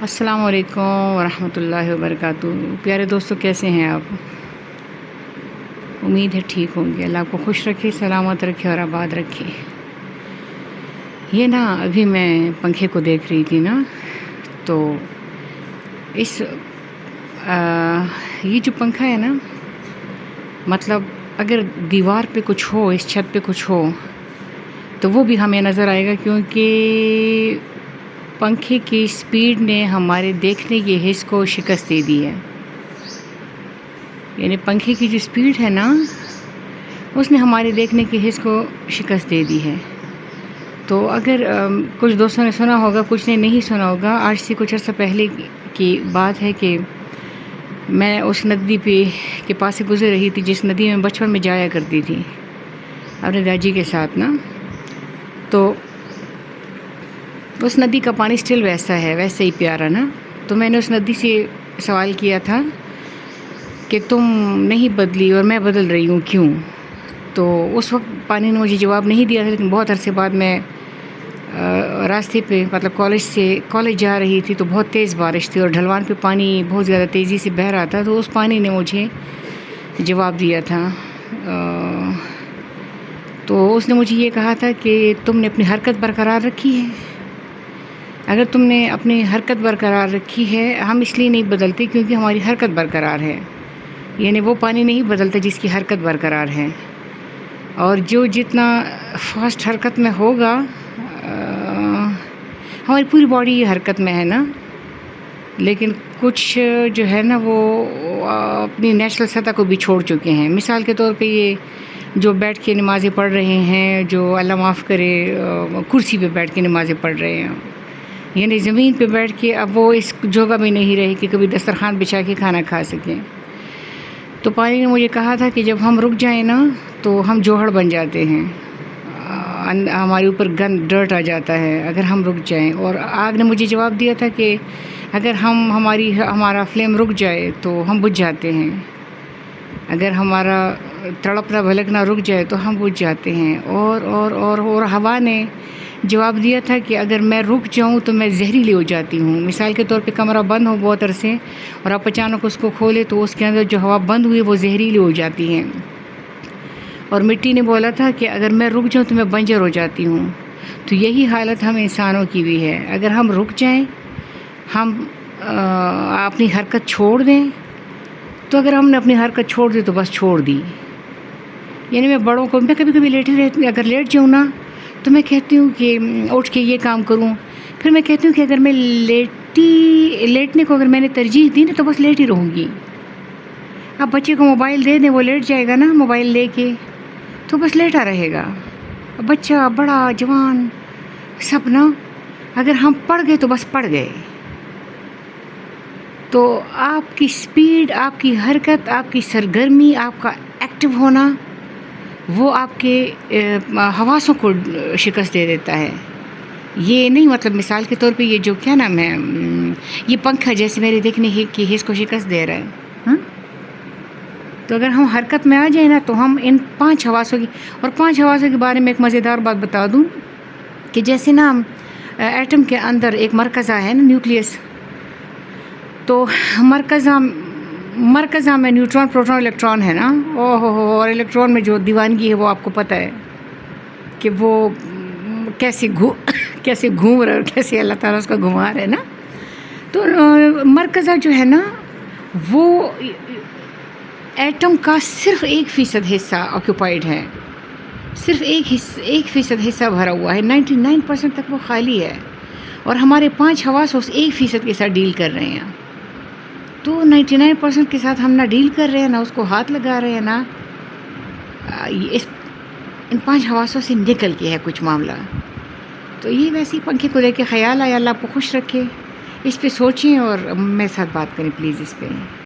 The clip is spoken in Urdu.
السلام علیکم ورحمۃ اللہ وبرکاتہ۔ پیارے دوستو، کیسے ہیں آپ؟ امید ہے ٹھیک ہوں گے۔ اللہ آپ کو خوش رکھے، سلامت رکھے اور آباد رکھے۔ یہ ابھی میں پنکھے کو دیکھ رہی تھی تو یہ جو پنکھا ہے مطلب اگر دیوار پہ کچھ ہو، اس چھت پہ کچھ ہو تو وہ بھی ہمیں نظر آئے گا، کیونکہ پنکھے کی سپیڈ نے ہمارے دیکھنے کے حس کو شکست دے دی ہے۔ یعنی پنکھے کی جو سپیڈ ہے اس نے ہمارے دیکھنے کے حس کو شکست دے دی ہے۔ تو اگر کچھ دوستوں نے سنا ہوگا، کچھ نے نہیں سنا ہوگا، آج سے کچھ عرصہ پہلے کی بات ہے کہ میں اس ندی کے پاس سے گزر رہی تھی جس ندی میں بچپن میں جایا کرتی تھی اپنے داجی کے ساتھ تو اس ندی کا پانی سٹل ویسا ہے، ویسے ہی پیارا تو میں نے اس ندی سے سوال کیا تھا کہ تم نہیں بدلی اور میں بدل رہی ہوں، کیوں؟ تو اس وقت پانی نے مجھے جواب نہیں دیا تھا، لیکن بہت عرصے بعد میں راستے پہ مطلب کالج جا رہی تھی تو بہت تیز بارش تھی اور ڈھلوان پہ پانی بہت زیادہ تیزی سے بہہ رہا تھا، تو اس پانی نے مجھے جواب دیا تھا۔ تو اس نے مجھے یہ کہا تھا کہ تم نے اپنی حرکت برقرار رکھی ہے۔ اگر تم نے اپنی حرکت برقرار رکھی ہے، ہم اس لیے نہیں بدلتے کیونکہ ہماری حرکت برقرار ہے، یعنی وہ پانی نہیں بدلتا جس کی حرکت برقرار ہے، اور جو جتنا فاسٹ حرکت میں ہوگا، ہماری پوری باڈی حرکت میں ہے لیکن کچھ جو ہے وہ اپنی نیچرل سطح کو بھی چھوڑ چکے ہیں۔ مثال کے طور پہ یہ جو بیٹھ کے نمازیں پڑھ رہے ہیں، جو اللہ معاف کرے کرسی پہ بیٹھ کے نمازیں پڑھ رہے ہیں، یعنی زمین پہ بیٹھ کے اب وہ اس جگہ میں نہیں رہے کہ کبھی دسترخوان بچھا کے کھانا کھا سکیں۔ تو پانی نے مجھے کہا تھا کہ جب ہم رک جائیں تو ہم جوہڑ بن جاتے ہیں، ہمارے اوپر ڈرٹ آ جاتا ہے اگر ہم رک جائیں۔ اور آگ نے مجھے جواب دیا تھا کہ اگر ہمارا فلیم رک جائے تو ہم بجھ جاتے ہیں، اگر ہمارا تڑپنا بھلکنا رک جائے تو ہم بجھ جاتے ہیں۔ اور ہوا نے جواب دیا تھا کہ اگر میں رک جاؤں تو میں زہریلی ہو جاتی ہوں۔ مثال کے طور پہ کمرہ بند ہو بہت عرصے اور آپ اچانک اس کو کھولے تو اس کے اندر جو ہوا بند ہوئی وہ زہریلی ہو جاتی ہے۔ اور مٹی نے بولا تھا کہ اگر میں رک جاؤں تو میں بنجر ہو جاتی ہوں۔ تو یہی حالت ہم انسانوں کی بھی ہے، اگر ہم رک جائیں، ہم اپنی حرکت چھوڑ دیں، تو اگر ہم نے اپنی حرکت چھوڑ دی تو بس چھوڑ دی۔ یعنی میں بڑوں کو، میں کبھی کبھی لیٹی رہتی، اگر لیٹ جاؤں تو میں کہتی ہوں کہ اٹھ کے یہ کام کروں، پھر میں کہتی ہوں کہ اگر میں لیٹنے کو اگر میں نے ترجیح دی تو بس لیٹ ہی رہوں گی۔ اب بچے کو موبائل دے دیں، وہ لیٹ جائے گا موبائل لے کے، تو بس لیٹا رہے گا، بچہ بڑا جوان سب اگر ہم پڑ گئے تو بس پڑ گئے۔ تو آپ کی سپیڈ، آپ کی حرکت، آپ کی سرگرمی، آپ کا ایکٹیو ہونا، وہ آپ کے حواسوں کو شکست دے دیتا ہے۔ یہ نہیں مطلب مثال کے طور پہ یہ جو کیا نام ہے، یہ پنکھا جیسے میرے دیکھنے کی حس کو شکست دے رہا ہے، تو اگر ہم حرکت میں آ جائیں تو ہم ان 5 حواسوں کی، اور 5 حواسوں کے بارے میں ایک مزیدار بات بتا دوں کہ جیسے ایٹم کے اندر ایک مرکزہ ہے نیوکلیس، تو مرکزہ میں نیوٹرون، پروٹون، الیکٹران ہے اور الیکٹران میں جو دیوانگی ہے وہ آپ کو پتہ ہے کہ وہ کیسے گھوم رہا ہے اور کیسے اللہ تعالیٰ اس کا گھما رہا ہے تو مرکزہ جو ہے وہ ایٹم کا صرف 1% حصہ آکوپائڈ ہے، صرف 1% حصہ بھرا ہوا ہے، 99% تک وہ خالی ہے، اور ہمارے 5 حواس اس 1% کے ساتھ ڈیل کر رہے ہیں۔ تو 99% کے ساتھ ہم نہ ڈیل کر رہے ہیں، نہ اس کو ہاتھ لگا رہے ہیں، ان 5 حواسوں سے نکل کے ہے کچھ معاملہ۔ تو یہ ویسے ہی پنکھے کو دیکھ کے خیال آیا، اللہ آپ کو خوش رکھے، اس پہ سوچیں اور میرے ساتھ بات کریں پلیز اس پہ۔